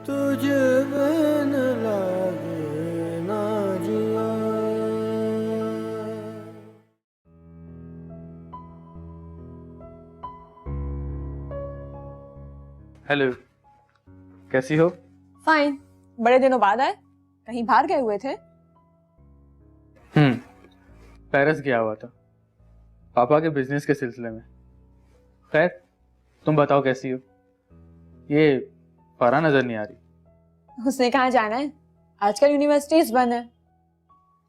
तुझे बिन लागे ना जिया। हेलो, कैसी हो? फाइन। बड़े दिनों बाद आए, कहीं बाहर गए हुए थे? पेरिस गया हुआ था पापा के बिजनेस के सिलसिले में। खैर, तुम बताओ कैसी हो? ये फरा नजर नहीं आ रही। उसने कहाँ जाना है, आजकल यूनिवर्सिटीज बंद है,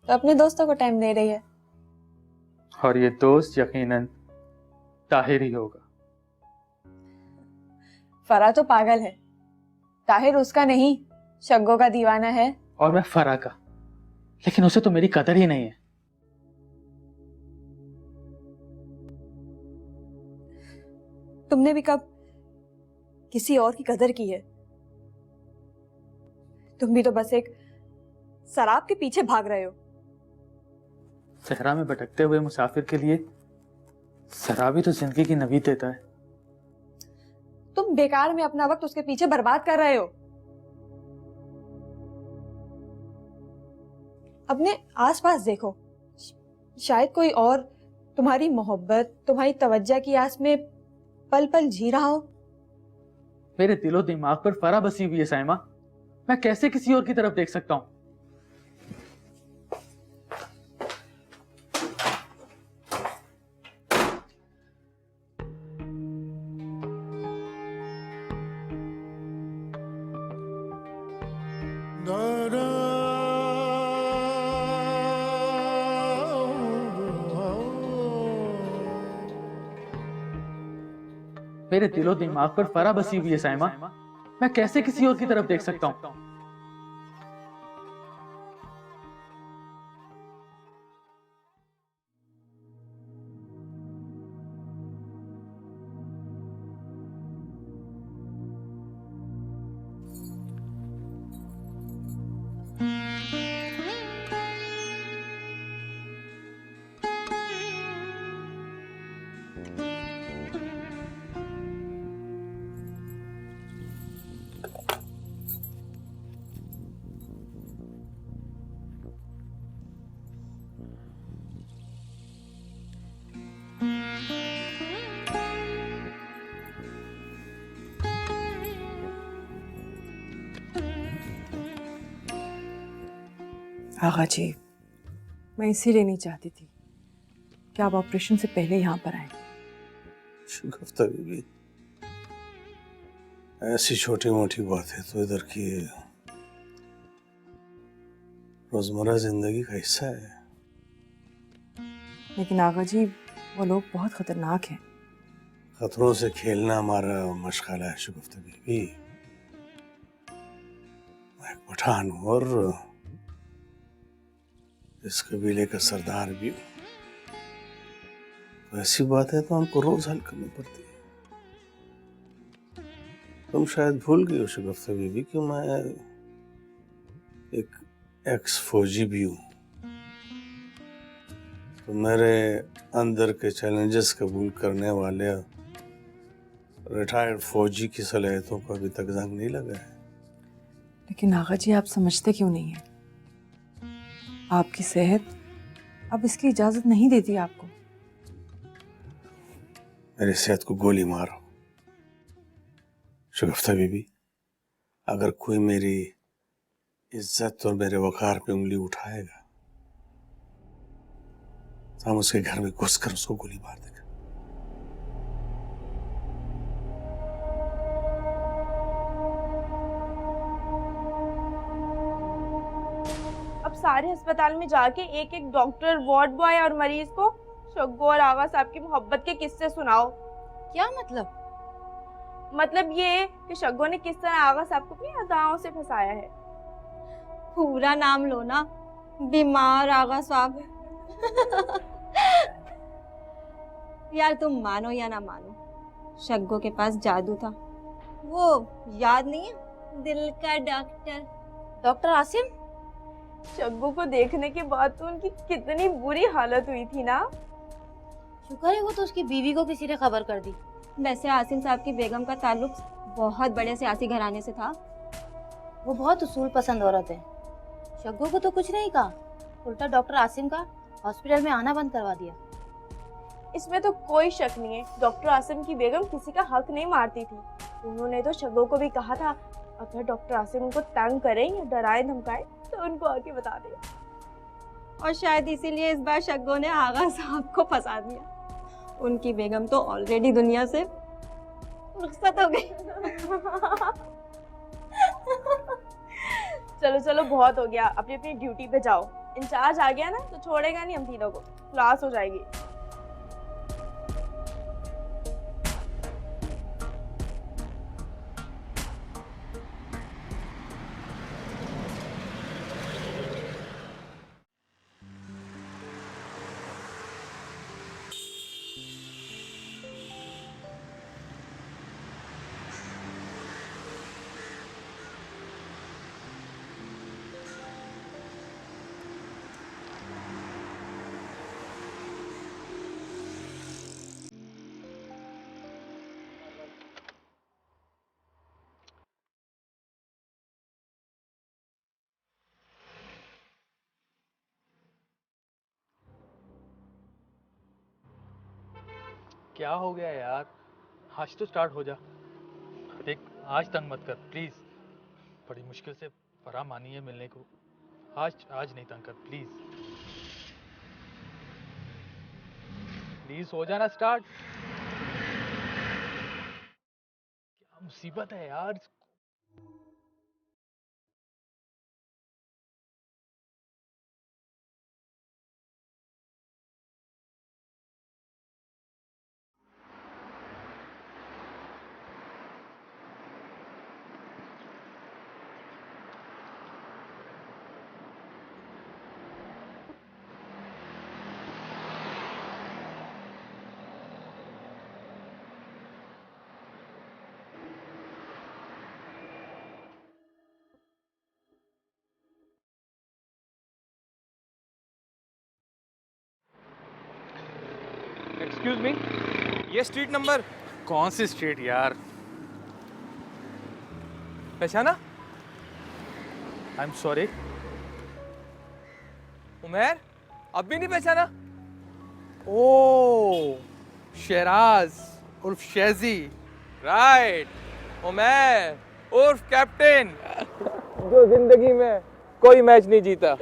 तो अपने दोस्तों को टाइम दे रही है। और ये दोस्त यकीनन ताहिर ही होगा। फरा तो पागल है, ताहिर उसका नहीं, शग्गो का दीवाना है। और मैं फरा का, लेकिन उसे तो मेरी कदर ही नहीं है। तुमने भी कब किसी और की कदर की है? तुम भी तो बस एक शराब के पीछे भाग रहे हो। सहरा में भटकते हुए मुसाफिर के लिए शराबी तो जिंदगी की नवीद देता है। तुम बेकार में अपना वक्त उसके पीछे बर्बाद कर रहे हो। अपने आसपास देखो, शायद कोई और तुम्हारी मोहब्बत, तुम्हारी तवज्जो की आस में पल पल जी रहा हो। मेरे दिलो दिमाग पर फरा बसी हुई है साइमा, मैं कैसे किसी और की तरफ देख सकता हूं? मेरे दिलो दिमाग पर फरा बसी हुई है साइमा, मैं कैसे किसी और की तरफ देख सकता हूं? आगा जी, मैं इसीलिए नहीं चाहती थी कि आप ऑपरेशन से पहले यहाँ पर आए। शुगफ्ता बीबी, ऐसी छोटी मोटी बातें तो इधर की रोजमर्रा जिंदगी का हिस्सा है। लेकिन आगा जी, वो लोग बहुत खतरनाक हैं। खतरों से खेलना हमारा मशगला है शुगफ्ता बीबी। मैं एक पठान हूँ और इस कबीले का सरदार भी हूँ, तो ऐसी बातें तो हमको रोज हल करनी पड़ती है। तुम शायद भूल गई हो शुगफ्ता बीबी कि मैं एक एक्स फौजी भी हूँ, तो मेरे अंदर के चैलेंजेस कबूल करने वाले रिटायर्ड फौजी की सलाहियतों को अभी तक जंग नहीं लगा है। लेकिन आगा जी, आप समझते क्यों नहीं हैं? आपकी सेहत अब इसकी इजाजत नहीं देती आपको। मेरी सेहत को गोली मारो शुगफ्ता बीबी। अगर कोई मेरी इज्जत और मेरे वकार पे उंगली उठाएगा तो हम उसके घर में घुसकर उसको गोली मार देगा। अब सारे अस्पताल में जाके एक एक डॉक्टर, वार्ड बॉय और मरीज को शग्गू और आगा साहब की मोहब्बत के किस्से सुनाओ। क्या मतलब? मतलब ये कि शग्गू ने किस तरह आगा साहब को अपनी अदाओं से फंसाया है। पूरा नाम लो ना, बीमार आगा साहब। यार तुम मानो या ना मानो, शग्गू के पास जादू था। वो याद नहीं है, दिल का डॉक्टर, डॉक्टर आसिम। शग्गू को देखने के बाद तो उनकी कितनी बुरी हालत हुई थी ना। शुक्र है वो तो उसकी बीवी को किसी ने खबर कर दी। वैसे आसिम साहब की बेगम का ताल्लुक बहुत बड़े सियासी घराने से था। वो बहुत उसूल पसंद औरत है। शग्गू को तो कुछ नहीं कहा, उल्टा डॉक्टर आसिम का हॉस्पिटल में आना बंद करवा दिया। इसमें तो कोई शक नहीं है, डॉक्टर आसिम की बेगम किसी का हक नहीं मारती थी। उन्होंने तो शग्गू को भी कहा था अगर डॉक्टर आसिम उनको तंग करें या डराए धमकाए तो उनको आके बता दे। और शायद इसीलिए इस बार शग्गू ने आगा साहब को फंसा दिया। उनकी बेगम तो ऑलरेडी दुनिया से रुखसत हो गई। चलो चलो बहुत हो गया, अपनी अपनी ड्यूटी पे जाओ। इंचार्ज आ गया ना तो छोड़ेगा नहीं हम तीनों को, क्लास हो जाएगी। क्या हो गया यार, आज तो स्टार्ट हो जा। देख, आज तंग मत कर प्लीज। बड़ी मुश्किल से फराह मानी है मिलने को। आज नहीं तंग कर प्लीज। प्लीज हो जाना स्टार्ट। क्या मुसीबत है यार। एक्सक्यूज मी, ये स्ट्रीट नंबर कौन सी स्ट्रीट यार? पहचाना? I am sorry. उमर, अब भी नहीं पहचाना? ओ, शहराज उर्फ शेजी। राइट, उमर उर्फ कैप्टन, जो जिंदगी में कोई मैच नहीं जीता।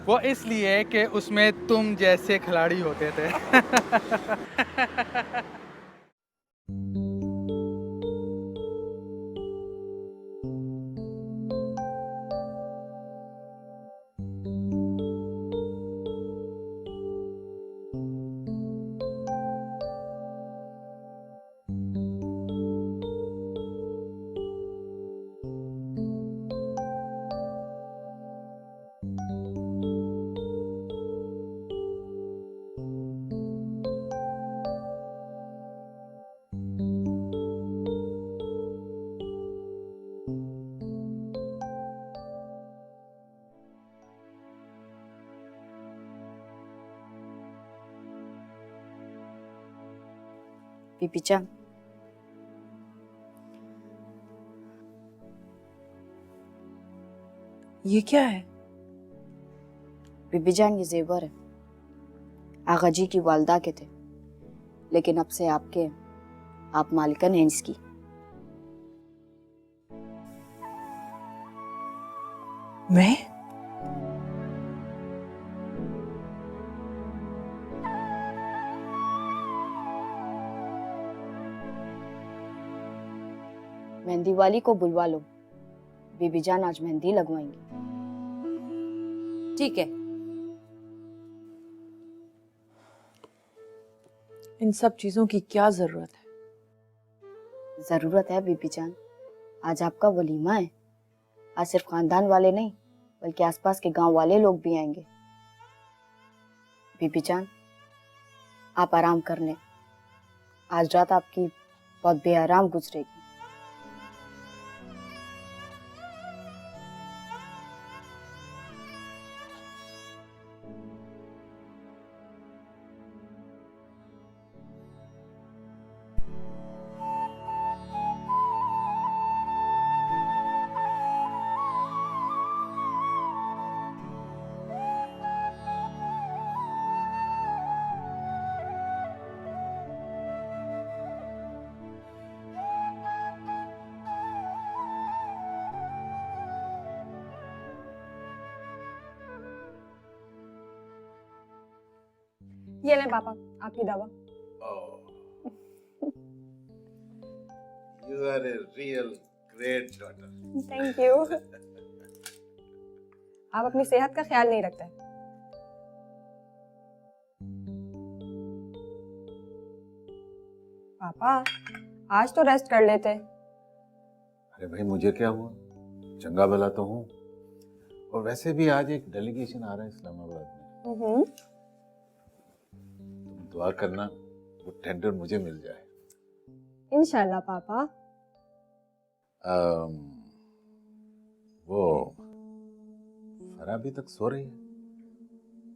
वो इसलिए कि उसमें तुम जैसे खिलाड़ी होते थे। पीपीचा, ये क्या है? बीबी जान, ये जेवर है। आगा जी की वालदा के थे, लेकिन अब से आप मालिकन हैं इसकी। मैं? मेहंदी वाली को बुलवा लो, बीबी जान आज मेहंदी लगवाएंगी। ठीक है। इन सब चीजों की क्या जरूरत है? जरूरत है बीबी जान, आज आपका वलीमा है। आज सिर्फ खानदान वाले नहीं, बल्कि आसपास के गांव वाले लोग भी आएंगे। बीबी जान, आप आराम कर लें। आज रात आपकी बहुत बेआराम गुजरेगी। ये लें पापा आपकी दवा। You are a real great daughter. Thank you. आप अपनी सेहत का ख्याल नहीं रखते। पापा आज तो रेस्ट कर लेते। अरे भाई मुझे क्या हुआ, चंगा भला तो हूँ। और वैसे भी आज एक डेलीगेशन आ रहा है इस्लामाबाद में। तुम दुआ करना वो टेंडर मुझे मिल जाए। इंशाल्लाह पापा। वो फरा अभी तक सो रही है,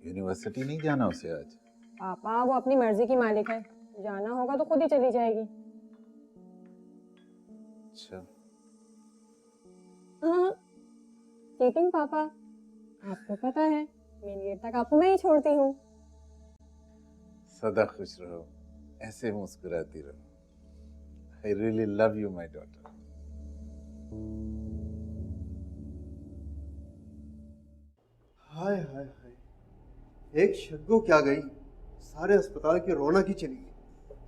यूनिवर्सिटी नहीं जाना उसे आज? पापा वो अपनी मर्जी की मालिक है, जाना होगा तो खुद ही चली जाएगी। अच्छा चीटिंग पापा, आपको पता है मेरी देर तक आपको मैं ही छोड़ती हूँ। सदा खुश रहो, ऐसे मुस्कुराती रहो। I really love you, my daughter. हाय हाय हाय, एक शग्गो क्या गई, सारे अस्पताल की रौनक ही चली गई।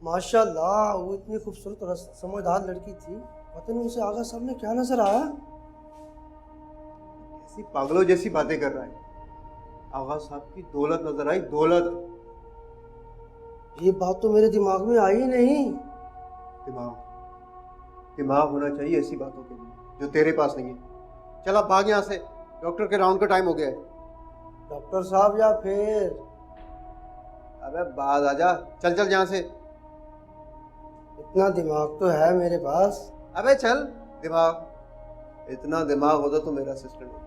माशाल्लाह वो इतनी खूबसूरत और समझदार लड़की थी, पता नहीं उसे आगा सामने क्या नजर आया। ऐसी पागलों जैसी बातें कर रहा है। आगा साहब की दौलत नजर आई, दौलत। ये बात तो मेरे दिमाग में आई नहीं। दिमाग होना चाहिए ऐसी बातों के लिए जो तेरे पास नहीं है। चल अब भाग यहाँ से, डॉक्टर के राउंड का टाइम हो गया है। डॉक्टर साहब या फिर अबे बाद आजा, चल चल यहाँ से। इतना दिमाग तो है मेरे पास। अबे चल, इतना दिमाग होता तो मेरा असिस्टेंट होता।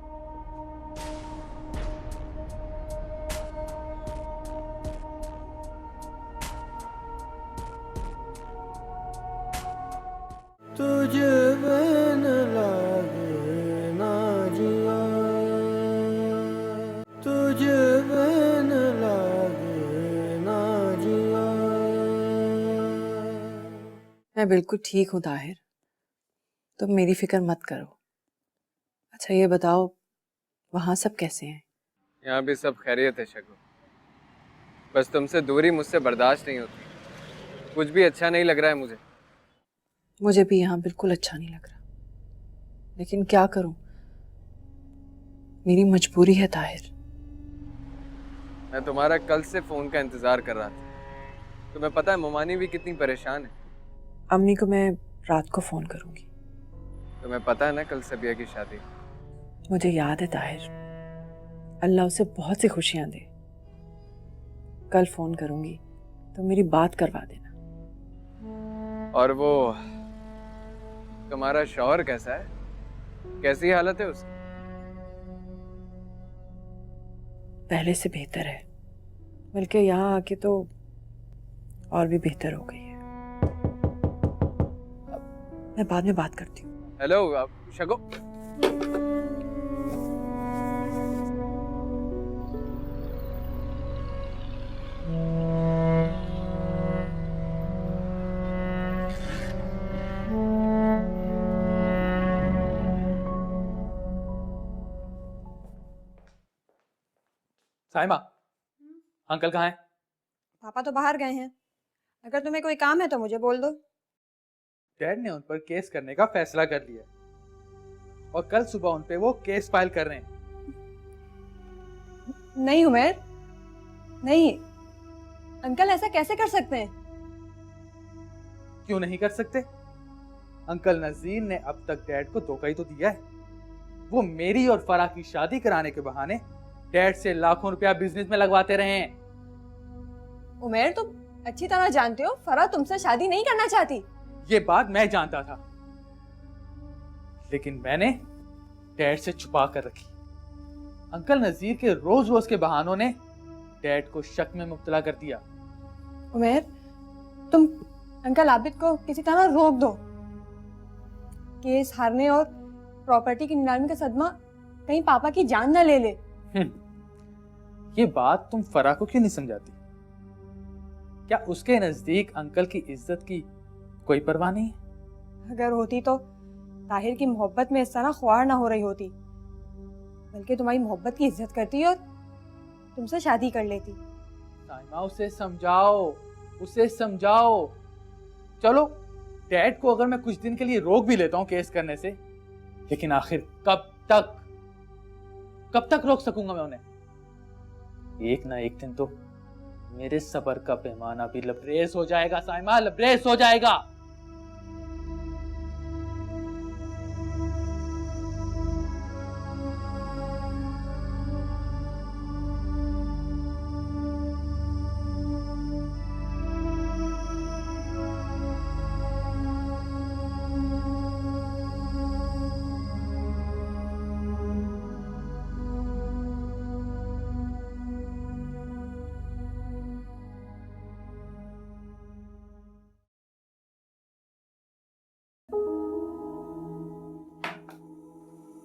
तुझे बिन लागे ना जिया, तुझे बिन लागे ना जिया। मैं बिल्कुल ठीक हूँ ताहिर, तुम मेरी फिक्र मत करो। अच्छा ये बताओ वहाँ सब कैसे हैं? यहाँ भी सब खैरियत है शगो, बस तुमसे दूरी मुझसे बर्दाश्त नहीं होती। कुछ भी अच्छा नहीं लग रहा है मुझे। मुझे भी यहाँ बिल्कुल अच्छा नहीं लग रहा, लेकिन क्या करूं, मेरी मजबूरी है ताहिर। मैं तुम्हारा कल से फोन का इंतजार कर रहा था। तुम्हें पता है मोमानी भी कितनी परेशान है। अम्मी को मैं रात को फोन करूंगी। तुम्हें पता है ना कल सबिया की शादी। मुझे याद है ताहिर, अल्लाह उसे बहुत सी खुशियां दे। कल फोन करूंगी तो मेरी बात करवा देना। और वो तुम्हारा शौहर कैसा है, कैसी हालत है उसकी? पहले से बेहतर है, बल्कि यहाँ आके तो और भी बेहतर हो गई है। मैं बाद में बात करती हूँ। हेलो शगो। साइमा, अंकल कहाँ हैं? पापा तो बाहर गए हैं, अगर तुम्हें कोई काम है तो मुझे बोल दो। डैड ने उन पर केस करने का फैसला कर लिया और कल सुबह उन पे वो केस फाइल कर रहे हैं। नहीं उमेर, नहीं, अंकल ऐसा कैसे कर सकते हैं? क्यों नहीं कर सकते? अंकल नजीर ने अब तक डैड को धोखा ही तो दिया है। वो मेरी और फराह की शादी कराने के बहाने डैड से लाखों रुपया बिजनेस में लगवाते रहे हैं। उमेर तुम अच्छी तरह जानते हो फराह तुमसे शादी नहीं करना चाहती। ये बात मैं जानता था, लेकिन मैंने डैड से छुपा कर रखी। अंकल नजीर के रोज रोज के बहानों ने डैड को शक में मुब्तला कर दिया। उमेर तुम अंकल आबिद को किसी तरह रोक दो। केस हारने और प्रॉपर्टी की नीलामी का सदमा कहीं पापा की जान न ले ले। ये बात तुम फराह को क्यों नहीं समझाती? क्या उसके नजदीक अंकल की इज्जत की कोई परवाह नहीं है? अगर होती तो ताहिर की मोहब्बत में इस तरह ख्वार ना हो रही होती, बल्कि तुम्हारी मोहब्बत की इज्जत करती और तुमसे शादी कर लेती। साइमा उसे समझाओ, उसे समझाओ। चलो डैड को अगर मैं कुछ दिन के लिए रोक भी लेता हूँ केस करने से, लेकिन आखिर कब तक रोक सकूंगा मैं उन्हें? एक ना एक दिन तो मेरे सब्र का पैमाना भी लबरेज हो जाएगा साइमा, लबरेज हो जाएगा।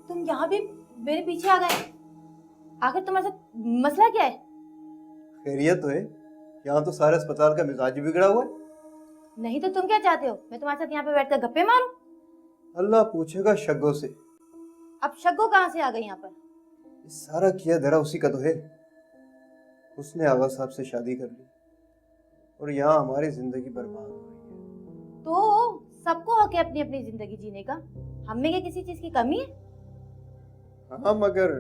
तुम यहाँ भी मेरे पीछे आ गए? आखिर तुम्हारे साथ मसला क्या है? खैरियत तो है? यहाँ तो सारे अस्पताल का मिजाज ही बिगड़ा हुआ है। नहीं तो तुम क्या चाहते हो? मैं तुम्हारे साथ यहाँ पे बैठकर गप्पे मारूं? अल्लाह पूछेगा शग्गो से। अब शग्गो कहाँ से आ गई यहाँ पर? ये सारा किया धरा उसी का तो है। उसने आगा साहब से शादी कर ली और यहाँ हमारी जिंदगी बर्बाद हो रही है। तो सबको हक है अपनी अपनी जिंदगी जीने का, हम में क्या किसी चीज की कमी है? हाँ मगर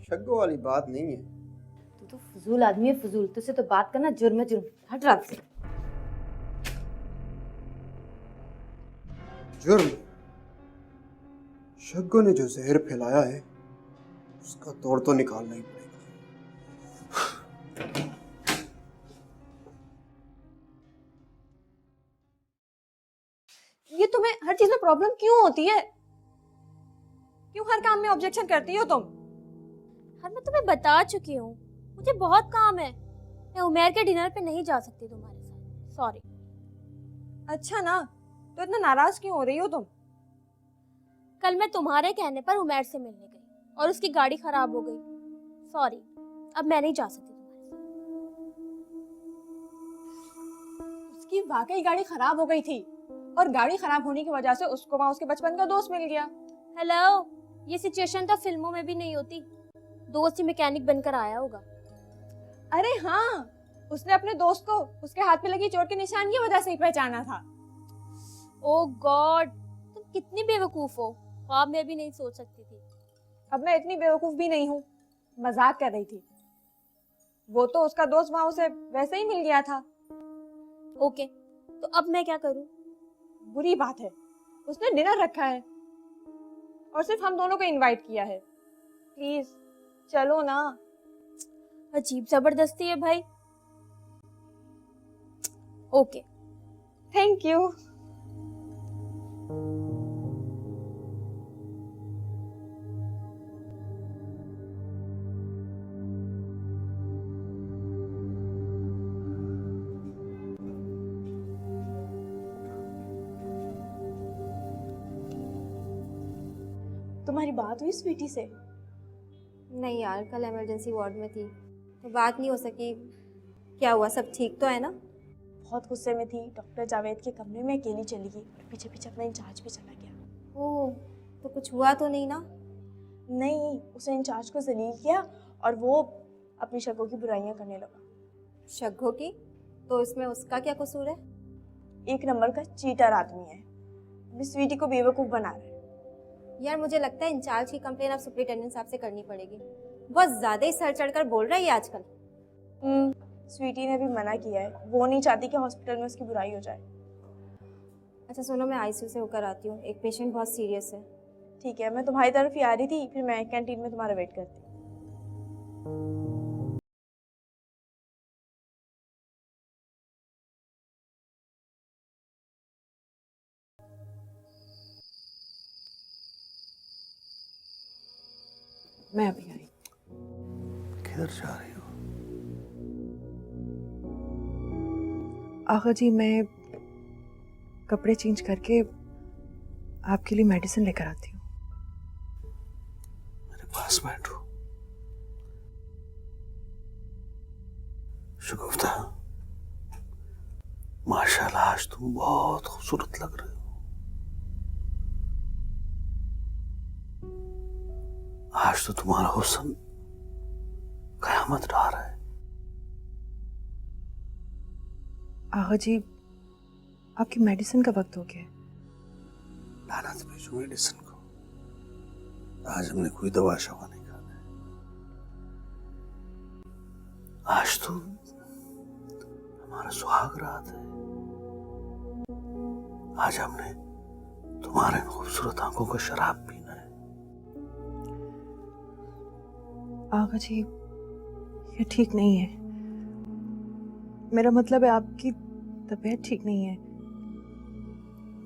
शग्गो वाली बात नहीं है। तू तो फजूल आदमी है, फजूल। तुझसे तो बात करना जुर्म है, जुर्म। हट रात से। जुर्म? शग्गो ने जो जहर फैलाया है उसका तोड़ तो निकालना ही पड़ेगा। ये तुम्हें हर चीज में प्रॉब्लम क्यों होती है? क्यों हर काम में ऑब्जेक्शन करती हो तुम? हर मैं तुम्हें बता चुकी हूँ, मुझे बहुत काम है। मैं उमेर के डिनर पे नहीं जा सकती तुम्हारे साथ, सॉरी। अच्छा ना, तो इतना नाराज क्यों हो रही हो तुम? कल मैं तुम्हारे कहने पर उमेर से मिलने गई और उसकी गाड़ी खराब हो गई। सॉरी, अब मैं नहीं जा सकती तुम्हारे साथ। उसकी वाकई गाड़ी खराब हो गई थी और गाड़ी खराब होने की वजह से उसको वहां उसके बचपन का दोस्त मिल गया। हेलो, ये सिचुएशन तो फिल्मों में भी नहीं होती। दोस्त ही मैकेनिक बनकर आया होगा। अरे हाँ, उसने अपने दोस्त को उसके हाथ पे लगी चोट के निशान की वजह से ही पहचाना था। ओह गॉड, तुम कितनी बेवकूफ हो। ख्वाब में भी नहीं सोच सकती थी। अब मैं इतनी बेवकूफ भी नहीं हूँ, मजाक कर रही थी। वो तो उसका दोस्त वहां उसे वैसे ही मिल गया था। ओके, तो अब मैं क्या करूँ? बुरी बात है, उसने डिनर रखा है और सिर्फ हम दोनों को इनवाइट किया है। प्लीज चलो ना। अजीब जबरदस्ती है भाई। Okay, thank you. तुम्हारी बात हुई स्वीटी से? नहीं यार, कल इमरजेंसी वार्ड में थी तो बात नहीं हो सकी। क्या हुआ, सब ठीक तो है ना? बहुत गुस्से में थी। डॉक्टर जावेद के कमरे में अकेली चली गई और पीछे पीछे अपना इंचार्ज भी चला गया। ओह, तो कुछ हुआ तो नहीं ना? नहीं, उसने इंचार्ज को जलील किया और वो अपनी शक्कों की बुराइयां करने लगा। शग्गो की? तो इसमें उसका क्या कसूर है? एक नंबर का चीटर आदमी है। अभी स्वीटी को बेवकूफ बना रहा है। यार मुझे लगता है इंचार्ज की कंप्लेन अब सुपरिटेंडेंट साहब से करनी पड़ेगी। बहुत ज्यादा ही सर चढ़कर बोल रहा है ये आजकल। स्वीटी ने भी मना किया है। वो नहीं चाहती कि हॉस्पिटल में उसकी बुराई हो जाए। अच्छा सुनो, मैं आईसीयू से होकर आती हूँ, एक पेशेंट बहुत सीरियस है। ठीक है, मैं तुम्हारी तरफ ही आ रही थी, फिर मैं कैंटीन में तुम्हारा वेट करती। मैं अभी आई। किधर जा रही हो? आगा जी, मैं कपड़े चेंज करके आपके लिए मेडिसिन लेकर आती हूँ। मेरे पास बैठो। शगुफ्ता, माशाल्लाह आज तुम बहुत खूबसूरत लग रहे हो। आज तो तुम्हारा हुस्न कयामत ढा रहा है। आगा जी, आपकी मेडिसिन का वक्त हो गया है। लानत भेजो मेडिसिन को। आज हमने कोई दवा शवा नहीं खाना है। आज तो हमारा सुहाग रात है। आज हमने तुम्हारे खूबसूरत आंखों का शराब पीना है। आगा जी, ये ठीक नहीं है। मेरा मतलब है आपकी तबीयत ठीक नहीं है।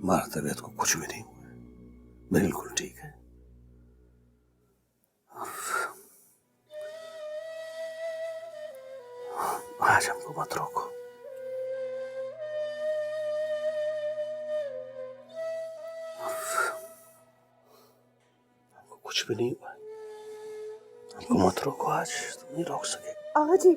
हमारी तबीयत को कुछ भी नहीं हुआ है, बिल्कुल ठीक है। आज हमको मत रोको। हमको कुछ भी नहीं हुआ है। हमको मत रोको, आज तुम नहीं रोक सके। आगा जी,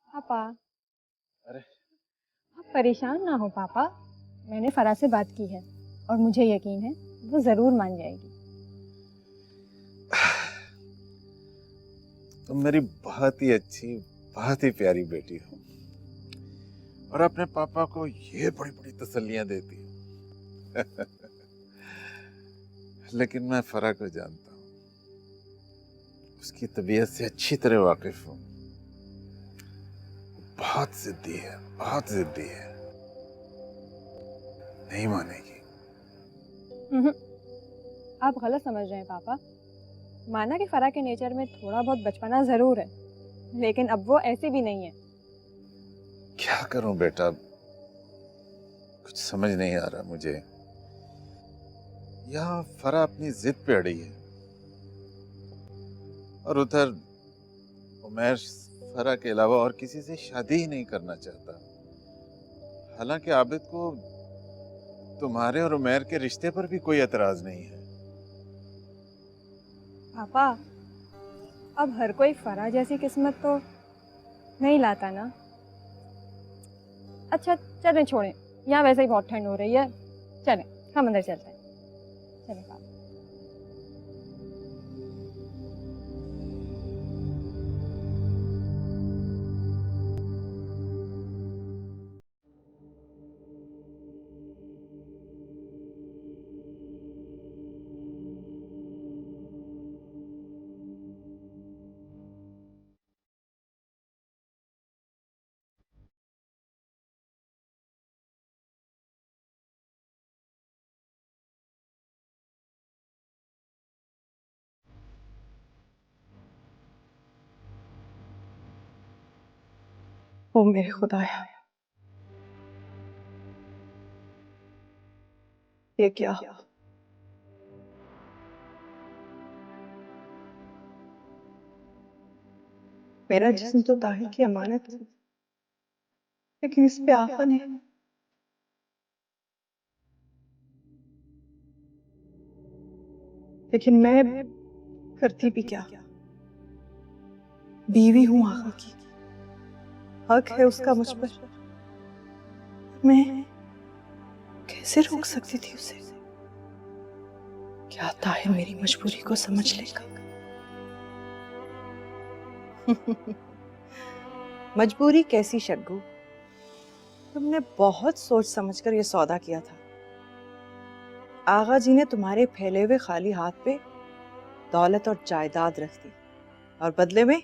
पापा, अरे आप परेशान ना हो पापा। मैंने फराह से बात की है और मुझे यकीन है वो जरूर मान जाएगी। तुम मेरी बहुत ही अच्छी, बहुत ही प्यारी बेटी हो और अपने पापा को ये बड़ी बड़ी तसल्लियां देती हो। लेकिन मैं फराह को जानता हूं, उसकी तबीयत से अच्छी तरह वाकिफ हूं। बहुत जिद्दी है, बहुत जिद्दी है, नहीं मानेगी। आप गलत समझ रहे हैं पापा। माना कि फराह के नेचर में थोड़ा बहुत बचपना जरूर है, लेकिन अब वो ऐसे भी नहीं है। क्या करूं बेटा, कुछ समझ नहीं आ रहा मुझे। यहाँ फराह अपनी जिद पे अड़ी है और उधर उमैर फराह के अलावा और किसी से शादी ही नहीं करना चाहता। हालांकि आबिद को तुम्हारे और उमैर के रिश्ते पर भी कोई एतराज नहीं है। पापा, अब हर कोई फराह जैसी किस्मत तो नहीं लाता ना। अच्छा चलें, छोड़ें, यहाँ वैसे ही बहुत ठंड हो रही है। चलें, हम अंदर चलते हैं। चलें पापा। ओ मेरे खुदाया, ये क्या? मेरा जिस्म तो ताहिर की अमानत है, लेकिन इस पे आफत है। लेकिन मैं करती भी क्या? बीवी हूं आका की, हक है उसका मुझ पर। मैं कैसे रोक सकती थी उसे? क्या ताहिर मेरी मजबूरी को समझ लेगा? मजबूरी कैसी शग्गू, तुमने बहुत सोच समझकर यह सौदा किया था। आगा जी ने तुम्हारे फैले हुए खाली हाथ पे दौलत और जायदाद रख दी और बदले में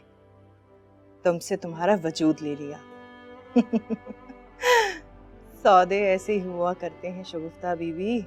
तुमसे तुम्हारा वजूद ले लिया। सौदे ऐसे ही हुआ करते हैं शगुफ्ता बीवी।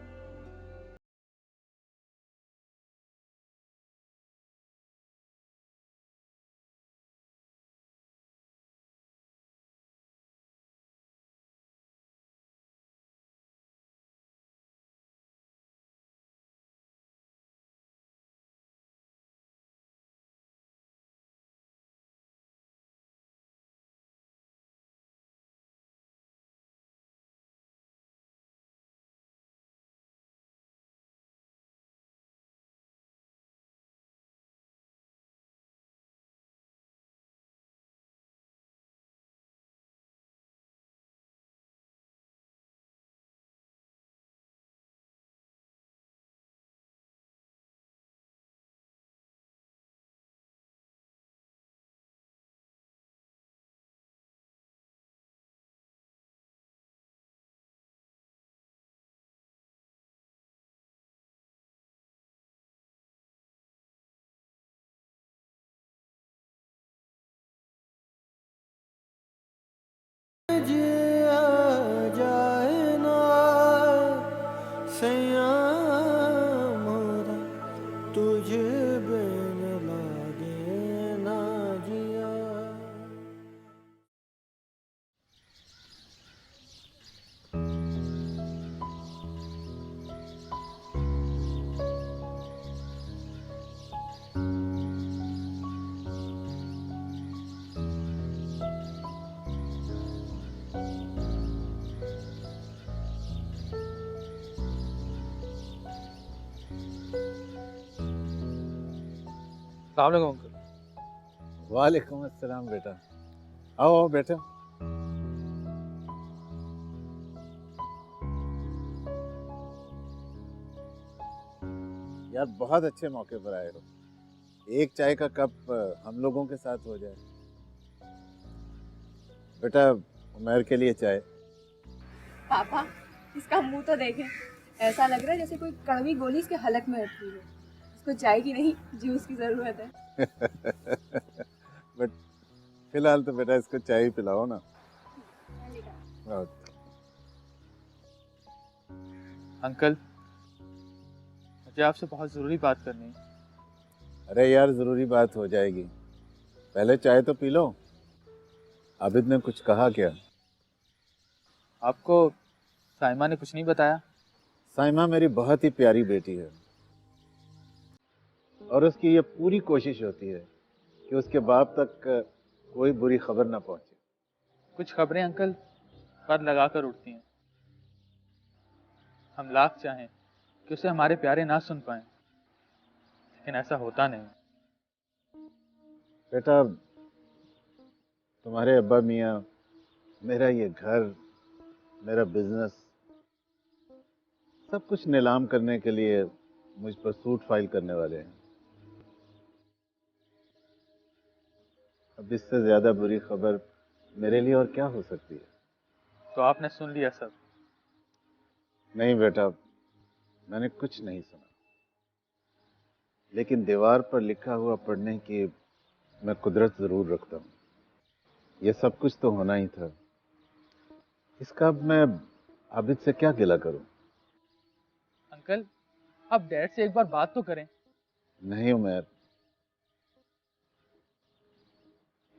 मोरा तुझे बिन लागे ना जिया। अस्सलाम वालेकुम अंकल। वालेकुम अस्सलाम बेटा। आओ आओ बेटा। यार बहुत अच्छे मौके पर आए हो। एक चाय का कप हम लोगों के साथ हो जाए। बेटा उमर के लिए चाय। पापा इसका मुंह तो देखें, ऐसा लग रहा है जैसे कोई कड़वी गोली इसके हलक में रखी है। इसको चाय की नहीं जूस की जरूरत है। बट फिलहाल तो बेटा इसको चाय ही पिलाओ ना। अंकल, मुझे आपसे बहुत ज़रूरी बात करनी है। अरे यार जरूरी बात हो जाएगी, पहले चाय तो पी लो। आबिद ने कुछ कहा क्या? आपको साइमा ने कुछ नहीं बताया? साइमा मेरी बहुत ही प्यारी बेटी है और उसकी ये पूरी कोशिश होती है कि उसके बाप तक कोई बुरी खबर ना पहुंचे। कुछ खबरें अंकल पर लगा कर उठती हैं। हम लाख चाहें कि उसे हमारे प्यारे ना सुन पाएं, लेकिन ऐसा होता नहीं। बेटा तुम्हारे अब्बा मियाँ मेरा ये घर, मेरा बिजनेस सब कुछ नीलाम करने के लिए मुझ पर सूट फाइल करने वाले हैं। अब इससे ज्यादा बुरी खबर मेरे लिए और क्या हो सकती है? तो आपने सुन लिया सब? नहीं बेटा, मैंने कुछ नहीं सुना, लेकिन दीवार पर लिखा हुआ पढ़ने की मैं कुदरत जरूर रखता हूँ। ये सब कुछ तो होना ही था, इसका अब मैं आबिद से क्या गिला करूं? अंकल, आप डैड से एक बार बात तो करें। नहीं उमर,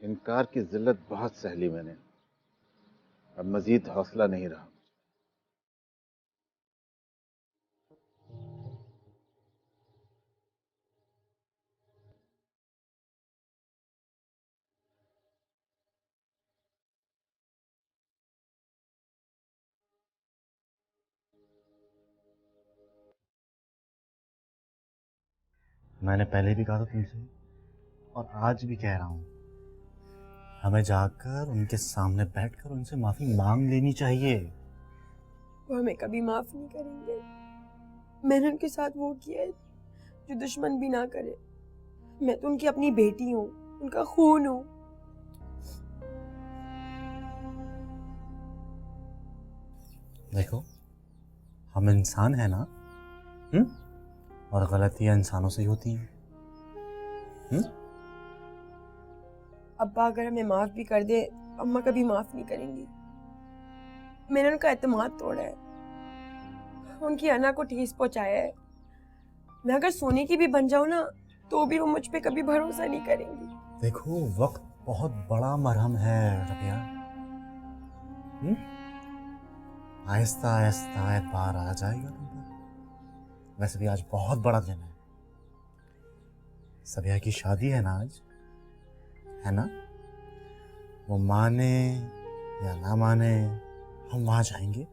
इनकार की जिल्लत बहुत सहली मैंने, अब मजीद हौसला नहीं रहा। मैंने पहले भी कहा था तुमसे और आज भी कह रहा हूँ, हमें जाकर उनके सामने बैठकर उनसे माफी मांग लेनी चाहिए। वो हमें कभी माफ नहीं करेंगे। मैंने उनके साथ वो किया है जो दुश्मन भी ना करे। मैं तो उनकी अपनी बेटी हूँ, उनका खून हूँ। देखो हम इंसान हैं ना, और गलतियां इंसानों से ही होती हैं। अब्बा अगर हमें माफ भी कर दे, अम्मा कभी माफ नहीं करेंगी। मैंने उनका एतमाद तोड़ा है, उनकी अना को ठेस पहुंचाया है। मैं अगर सोने की भी बन जाऊं ना, तो भी वो मुझ पे कभी भरोसा नहीं करेंगी। देखो वक्त बहुत बड़ा मरहम है रबिया, आहिस्ता आहिस्ता एतबार आ जाएगा तुम पर। वैसे भी आज बहुत बड़ा दिन है, सबिया की शादी है ना आज, है ना? वो माने या ना माने, हम वहां जाएंगे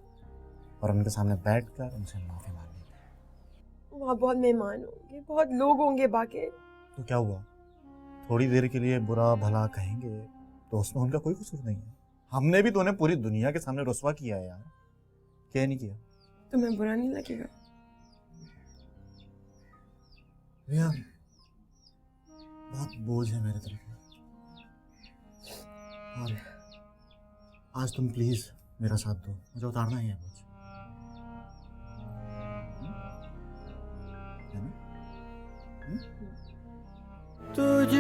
और उनके सामने बैठकर उनसे माफी मांगेंगे। वहाँ बहुत मेहमान होंगे, बहुत लोग होंगे बाकी। तो क्या हुआ, थोड़ी देर के लिए बुरा भला कहेंगे तो उसमें उनका कोई कसूर नहीं है। हमने भी तो उन्हें पूरी दुनिया के सामने रुस्वा किया है यार, क्या नहीं किया? तुम्हें बुरा नहीं लगेगा? भैया बहुत बोझ है मेरे तरफ, और आज तुम प्लीज मेरा साथ दो, मुझे उतारना ही है बोझ, है ना? तुझे